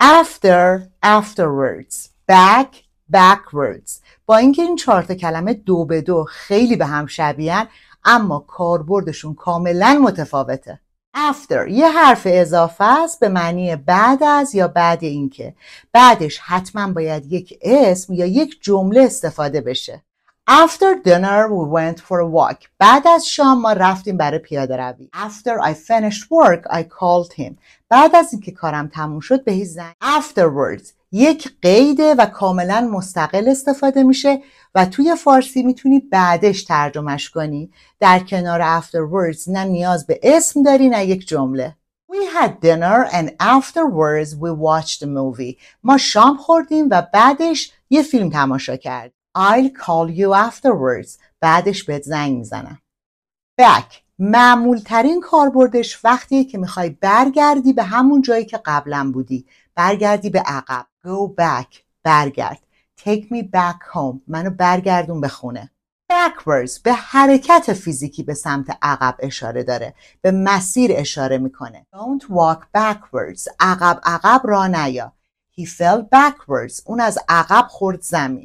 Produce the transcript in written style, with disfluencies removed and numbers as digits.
after afterwards back backwards. با اینکه این 4 تا کلمه 2 به 2 خیلی به هم شبیهن اما کاربردشون کاملا متفاوته. after یه حرف اضافه است به معنی بعد از یا بعد اینکه. بعدش حتما باید یک اسم یا یک جمله استفاده بشه. After dinner we went for a walk. بعد از شام ما رفتیم برای پیاده روی. After I finished work I called him. بعد از اینکه کارم تموم شد بهش زنگ. Afterwards یک قیده و کاملا مستقل استفاده میشه و توی فارسی میتونی بعدش ترجمهش کنی. در کنار afterwards نه نیاز به اسم داری نه یک جمله. We had dinner and afterwards we watched a movie. ما شام خوردیم و بعدش یه فیلم تماشا کردیم. I'll call you afterwards. بعدش بهت زنگ میزنم. Back معمول ترین کاربردش وقتیه که میخوای برگردی به همون جایی که قبلا بودی. برگردی به عقب. Go back. برگرد. Take me back home. منو برگردون به خونه. Backwards به حرکت فیزیکی به سمت عقب اشاره داره. به مسیر اشاره میکنه. Don't walk backwards. عقب راه نیا. He fell backwards. اون از عقب خورد زمین.